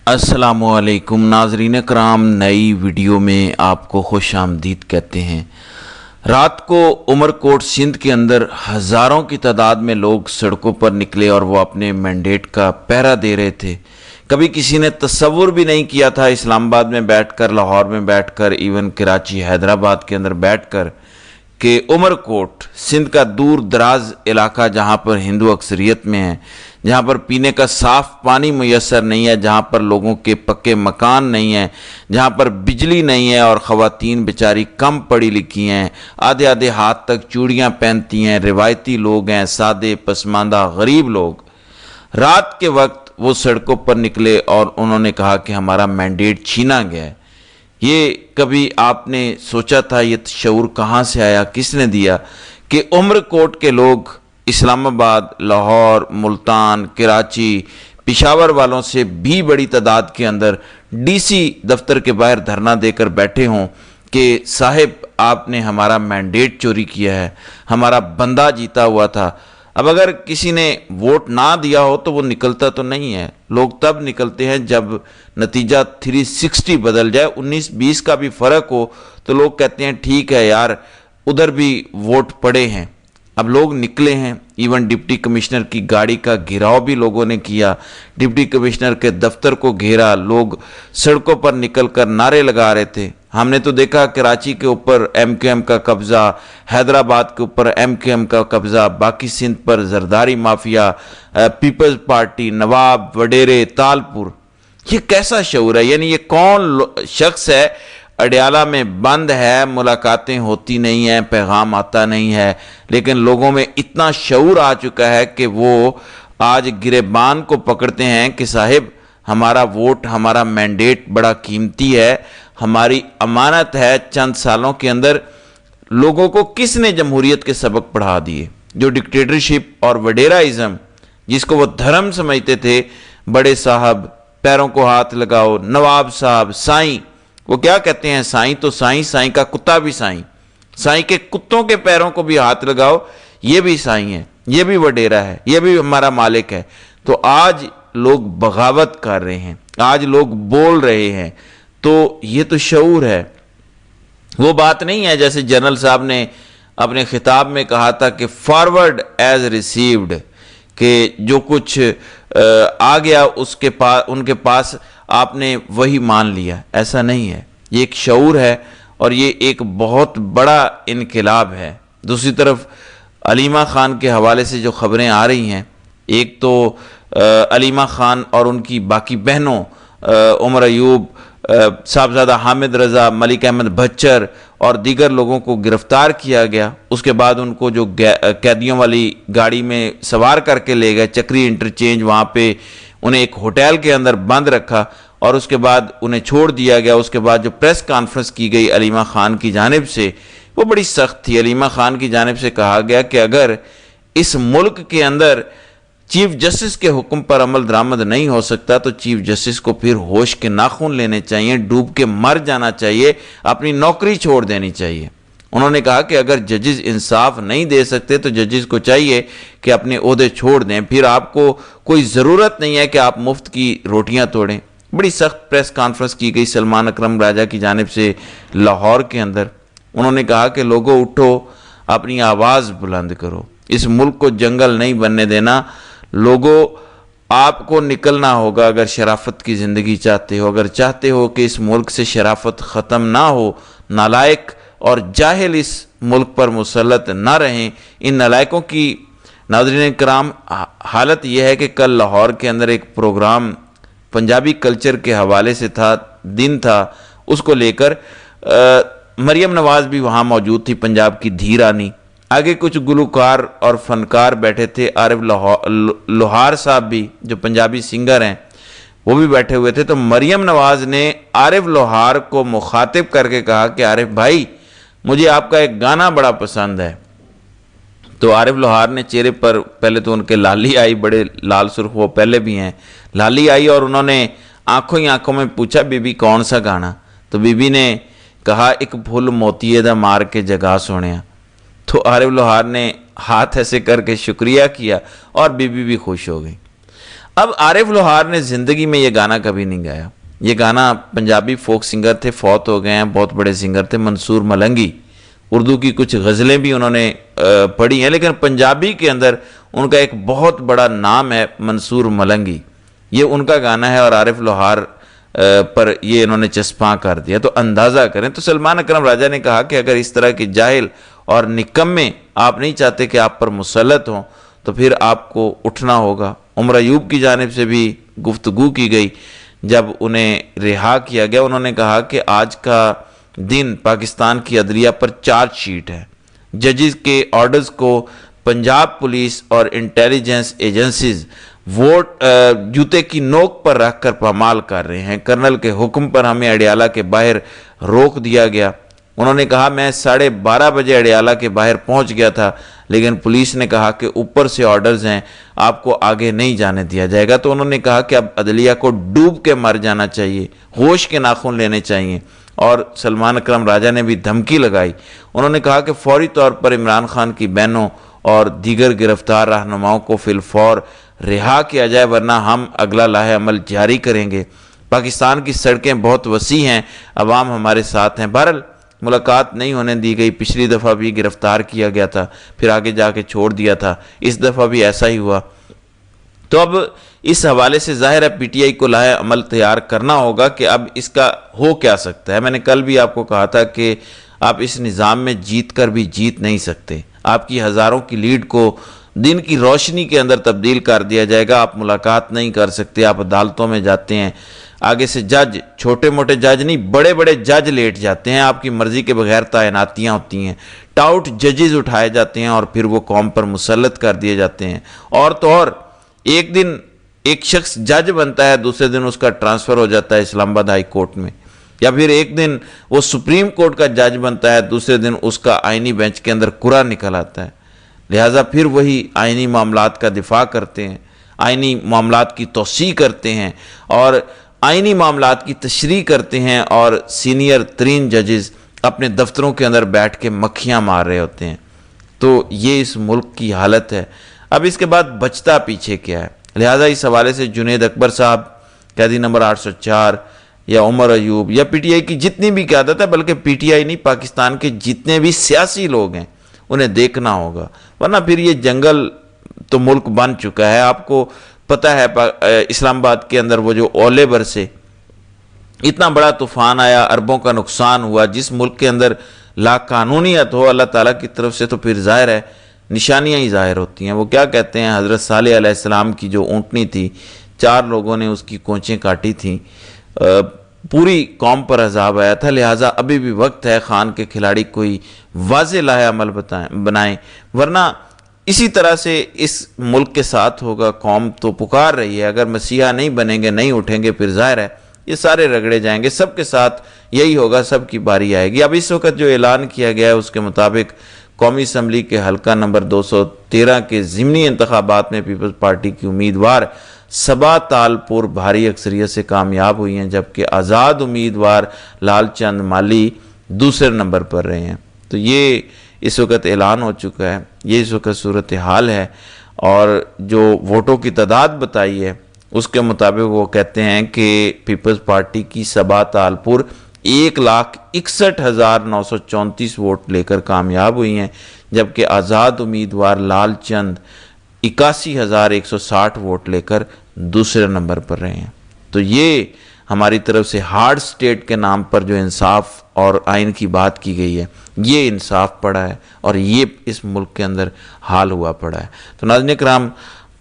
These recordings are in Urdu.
السلام علیکم ناظرین کرام، نئی ویڈیو میں آپ کو خوش آمدید کہتے ہیں۔ رات کو عمر کوٹ سندھ کے اندر ہزاروں کی تعداد میں لوگ سڑکوں پر نکلے اور وہ اپنے مینڈیٹ کا پہرا دے رہے تھے۔ کبھی کسی نے تصور بھی نہیں کیا تھا اسلام آباد میں بیٹھ کر، لاہور میں بیٹھ کر، ایون کراچی، حیدرآباد کے اندر بیٹھ کر کہ عمر کوٹ سندھ کا دور دراز علاقہ جہاں پر ہندو اکثریت میں ہے، جہاں پر پینے کا صاف پانی میسر نہیں ہے، جہاں پر لوگوں کے پکے مکان نہیں ہیں، جہاں پر بجلی نہیں ہے اور خواتین بیچاری کم پڑھی لکھی ہیں، آدھے آدھے ہاتھ تک چوڑیاں پہنتی ہیں، روایتی لوگ ہیں، سادے پسماندہ غریب لوگ۔ رات کے وقت وہ سڑکوں پر نکلے اور انہوں نے کہا کہ ہمارا مینڈیٹ چھینا گیا ہے۔ یہ کبھی آپ نے سوچا تھا؟ یہ شعور کہاں سے آیا؟ کس نے دیا کہ عمر کوٹ کے لوگ اسلام آباد، لاہور، ملتان، کراچی، پشاور والوں سے بھی بڑی تعداد کے اندر ڈی سی دفتر کے باہر دھرنا دے کر بیٹھے ہوں کہ صاحب آپ نے ہمارا مینڈیٹ چوری کیا ہے، ہمارا بندہ جیتا ہوا تھا۔ اب اگر کسی نے ووٹ نہ دیا ہو تو وہ نکلتا تو نہیں ہے۔ لوگ تب نکلتے ہیں جب نتیجہ 360 بدل جائے، 19-20 کا بھی فرق ہو تو لوگ کہتے ہیں ٹھیک ہے یار، ادھر بھی ووٹ پڑے ہیں۔ اب لوگ نکلے ہیں، ایون ڈپٹی کمشنر کی گاڑی کا گھیراؤ بھی لوگوں نے کیا، ڈپٹی کمشنر کے دفتر کو گھیرا، لوگ سڑکوں پر نکل کر نعرے لگا رہے تھے۔ ہم نے تو دیکھا کراچی کے اوپر ایم کیو ایم کا قبضہ، حیدرآباد کے اوپر ایم کیو ایم کا قبضہ، باقی سندھ پر زرداری مافیا، پیپلز پارٹی، نواب، وڈیرے، تالپور۔ یہ کیسا شعور ہے؟ یعنی یہ کون شخص ہے؟ اڈیالہ میں بند ہے، ملاقاتیں ہوتی نہیں ہیں، پیغام آتا نہیں ہے، لیکن لوگوں میں اتنا شعور آ چکا ہے کہ وہ آج گریبان کو پکڑتے ہیں کہ صاحب ہمارا ووٹ، ہمارا مینڈیٹ بڑا قیمتی ہے، ہماری امانت ہے۔ چند سالوں کے اندر لوگوں کو کس نے جمہوریت کے سبق پڑھا دیے؟ جو ڈکٹیٹرشپ اور وڈیرائزم جس کو وہ دھرم سمجھتے تھے، بڑے صاحب پیروں کو ہاتھ لگاؤ، نواب صاحب، سائیں، وہ کیا کہتے ہیں؟ سائیں تو سائیں، سائیں کا کتا بھی سائیں، سائیں کے کتوں کے پیروں کو بھی ہاتھ لگاؤ، یہ بھی سائیں ہے، یہ بھی وڈیرا ہے، یہ بھی ہمارا مالک ہے۔ تو آج لوگ بغاوت کر رہے ہیں، آج لوگ بول رہے ہیں، تو یہ تو شعور ہے۔ وہ بات نہیں ہے جیسے جنرل صاحب نے اپنے خطاب میں کہا تھا کہ فارورڈ ایز ریسیوڈ، کہ جو کچھ آ گیا اس کے پاس، ان کے پاس آپ نے وہی مان لیا۔ ایسا نہیں ہے، یہ ایک شعور ہے اور یہ ایک بہت بڑا انقلاب ہے۔ دوسری طرف علیمہ خان کے حوالے سے جو خبریں آ رہی ہیں، ایک تو علیمہ خان اور ان کی باقی بہنوں عمر ایوب، صاحبزادہ حامد رضا، ملک احمد بھچر اور دیگر لوگوں کو گرفتار کیا گیا۔ اس کے بعد ان کو جو قیدیوں والی گاڑی میں سوار کر کے لے گئے چکری انٹرچینج، وہاں پہ انہیں ایک ہوٹل کے اندر بند رکھا اور اس کے بعد انہیں چھوڑ دیا گیا۔ اس کے بعد جو پریس کانفرنس کی گئی علیمہ خان کی جانب سے، وہ بڑی سخت تھی۔ علیمہ خان کی جانب سے کہا گیا کہ اگر اس ملک کے اندر چیف جسٹس کے حکم پر عمل درآمد نہیں ہو سکتا تو چیف جسٹس کو پھر ہوش کے ناخن لینے چاہیے، ڈوب کے مر جانا چاہیے، اپنی نوکری چھوڑ دینی چاہیے۔ انہوں نے کہا کہ اگر ججز انصاف نہیں دے سکتے تو ججز کو چاہیے کہ اپنے عہدے چھوڑ دیں، پھر آپ کو کوئی ضرورت نہیں ہے کہ آپ مفت کی روٹیاں توڑیں۔ بڑی سخت پریس کانفرنس کی گئی سلمان اکرم راجہ کی جانب سے لاہور کے اندر۔ انہوں نے کہا کہ لوگوں اٹھو، اپنی آواز بلند کرو، اس ملک کو جنگل نہیں بننے دینا۔ لوگوں آپ کو نکلنا ہوگا اگر شرافت کی زندگی چاہتے ہو، اگر چاہتے ہو کہ اس ملک سے شرافت ختم نہ ہو، نالائق اور جاہل اس ملک پر مسلط نہ رہیں۔ ان نالائقوں کی، ناظرین کرام، حالت یہ ہے کہ کل لاہور کے اندر ایک پروگرام پنجابی کلچر کے حوالے سے تھا، دن تھا، اس کو لے کر مریم نواز بھی وہاں موجود تھی، پنجاب کی دھی رانی۔ آگے کچھ گلوکار اور فنکار بیٹھے تھے، عارف لوہار صاحب بھی جو پنجابی سنگر ہیں وہ بھی بیٹھے ہوئے تھے۔ تو مریم نواز نے عارف لوہار کو مخاطب کر کے کہا کہ عارف بھائی، مجھے آپ کا ایک گانا بڑا پسند ہے۔ تو عارف لوہار نے چہرے پر پہلے تو ان کے لالی آئی، بڑے لال سرخ وہ پہلے بھی ہیں، لالی آئی، اور انہوں نے آنکھوں ہی آنکھوں میں پوچھا بی بی کون سا گانا؟ تو بی بی نے کہا ایک پھول موتیے دا مار کے جگا سونیا۔ تو عارف لوہار نے ہاتھ ایسے کر کے شکریہ کیا اور بی بی بھی خوش ہو گئی۔ اب عارف لوہار نے زندگی میں یہ گانا کبھی نہیں گایا. یہ گانا پنجابی فوک سنگر تھے, فوت ہو گئے ہیں, بہت بڑے سنگر تھے, منصور ملنگی. اردو کی کچھ غزلیں بھی انہوں نے پڑھی ہیں, لیکن پنجابی کے اندر ان کا ایک بہت بڑا نام ہے منصور ملنگی. یہ ان کا گانا ہے اور عارف لوہار پر یہ انہوں نے چسپاں کر دیا. تو اندازہ کریں. تو سلمان اکرم راجہ نے کہا کہ اگر اس طرح کے جاہل اور نکمے آپ نہیں چاہتے کہ آپ پر مسلط ہوں تو پھر آپ کو اٹھنا ہوگا. عمر ایوب کی جانب سے بھی گفتگو کی گئی جب انہیں رہا کیا گیا. انہوں نے کہا کہ آج کا دن پاکستان کی عدلیہ پر چارج شیٹ ہے. ججز کے آرڈرز کو پنجاب پولیس اور انٹیلیجنس ایجنسیز ووٹ جوتے کی نوک پر رکھ کر پامال کر رہے ہیں. کرنل کے حکم پر ہمیں اڈیالہ کے باہر روک دیا گیا. انہوں نے کہا میں 12:30 بجے اڈیالہ کے باہر پہنچ گیا تھا, لیکن پولیس نے کہا کہ اوپر سے آرڈرز ہیں, آپ کو آگے نہیں جانے دیا جائے گا. تو انہوں نے کہا کہ اب عدلیہ کو ڈوب کے مر جانا چاہیے, ہوش کے ناخن لینے چاہیے. اور سلمان اکرم راجہ نے بھی دھمکی لگائی. انہوں نے کہا کہ فوری طور پر عمران خان کی بہنوں اور دیگر گرفتار رہنماؤں کو فی الفور رہا کیا جائے, ورنہ ہم اگلا لاہے عمل جاری کریں گے. پاکستان کی سڑکیں بہت وسیع ہیں, عوام ہمارے ساتھ ہیں. بہرحال ملاقات نہیں ہونے دی گئی. پچھلی دفعہ بھی گرفتار کیا گیا تھا, پھر آگے جا کے چھوڑ دیا تھا. اس دفعہ بھی ایسا ہی ہوا. تو اب اس حوالے سے ظاہر ہے پی ٹی آئی کو لاہے عمل تیار کرنا ہوگا کہ اب اس کا ہو کیا سکتا ہے. میں نے کل بھی آپ کو کہا تھا کہ آپ اس نظام میں جیت کر بھی جیت نہیں سکتے. آپ کی ہزاروں کی لیڈ کو دن کی روشنی کے اندر تبدیل کر دیا جائے گا. آپ ملاقات نہیں کر سکتے. آپ عدالتوں میں جاتے ہیں, آگے سے جج, چھوٹے موٹے جج نہیں, بڑے بڑے جج لیٹ جاتے ہیں. آپ کی مرضی کے بغیر تعیناتیاں ہوتی ہیں. ٹاؤٹ ججز اٹھائے جاتے ہیں اور پھر وہ قوم پر مسلط کر دیے جاتے ہیں. اور تو اور ایک دن ایک شخص جج بنتا ہے, دوسرے دن اس کا ٹرانسفر ہو جاتا ہے اسلام آباد ہائی کورٹ میں, یا پھر ایک دن وہ سپریم کورٹ کا جج بنتا ہے, دوسرے دن اس کا آئینی بینچ کے اندر قرعہ نکل آتا ہے. لہٰذا پھر وہی آئینی معاملات کا دفاع کرتے ہیں, آئینی معاملات کی توسیع کرتے ہیں اور آئینی معاملات کی تشریح کرتے ہیں, اور سینئر ترین ججز اپنے دفتروں کے اندر بیٹھ کے مکھیاں مار رہے ہوتے ہیں. تو یہ اس ملک کی حالت ہے. اب اس کے بعد بچتا پیچھے کیا ہے؟ لہٰذا اس حوالے سے جنید اکبر صاحب, قیدی نمبر 804, یا عمر ایوب, یا پی ٹی آئی کی جتنی بھی قیادت ہے, بلکہ پی ٹی آئی نہیں, پاکستان کے جتنے بھی سیاسی لوگ ہیں انہیں دیکھنا ہوگا, ورنہ پھر یہ جنگل تو ملک بن چکا ہے. آپ کو پتہ ہے اسلام آباد کے اندر وہ جو اولے برسے, اتنا بڑا طوفان آیا, اربوں کا نقصان ہوا. جس ملک کے اندر لا قانونیت ہو اللہ تعالیٰ کی طرف سے, تو پھر ظاہر ہے نشانیاں ہی ظاہر ہوتی ہیں. وہ کیا کہتے ہیں, حضرت صالح علیہ السلام کی جو اونٹنی تھی, 4 لوگوں نے اس کی کونچیں کاٹی تھیں, پوری قوم پر عذاب آیا تھا. لہٰذا ابھی بھی وقت ہے خان کے کھلاڑی کوئی واضح لاہے عمل بنائیں, ورنہ اسی طرح سے اس ملک کے ساتھ ہوگا. قوم تو پکار رہی ہے, اگر مسیحا نہیں بنیں گے, نہیں اٹھیں گے, پھر ظاہر ہے یہ سارے رگڑے جائیں گے. سب کے ساتھ یہی ہوگا, سب کی باری آئے گی. اب اس وقت جو اعلان کیا گیا ہے اس کے مطابق قومی اسمبلی کے حلقہ نمبر 213 کے ضمنی انتخابات میں پیپلز پارٹی کی امیدوار صبا تالپور بھاری اکثریت سے کامیاب ہوئی ہیں, جبکہ آزاد امیدوار لال چند مالی دوسرے نمبر پر رہے ہیں. تو یہ اس وقت اعلان ہو چکا ہے, یہ اس وقت صورتحال ہے. اور جو ووٹوں کی تعداد بتائی ہے اس کے مطابق وہ کہتے ہیں کہ پیپلز پارٹی کی صبا تالپور 1,61,934 ووٹ لے کر کامیاب ہوئی ہیں, جبکہ آزاد امیدوار لال چند 81,160 ووٹ لے کر دوسرے نمبر پر رہے ہیں. تو یہ ہماری طرف سے ہارڈ سٹیٹ کے نام پر جو انصاف اور آئین کی بات کی گئی ہے, یہ انصاف پڑا ہے اور یہ اس ملک کے اندر حال ہوا پڑا ہے. تو ناظرین کرام,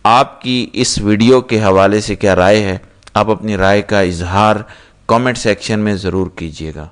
آپ کی اس ویڈیو کے حوالے سے کیا رائے ہے؟ آپ اپنی رائے کا اظہار کامنٹ سیکشن میں ضرور کیجیے گا.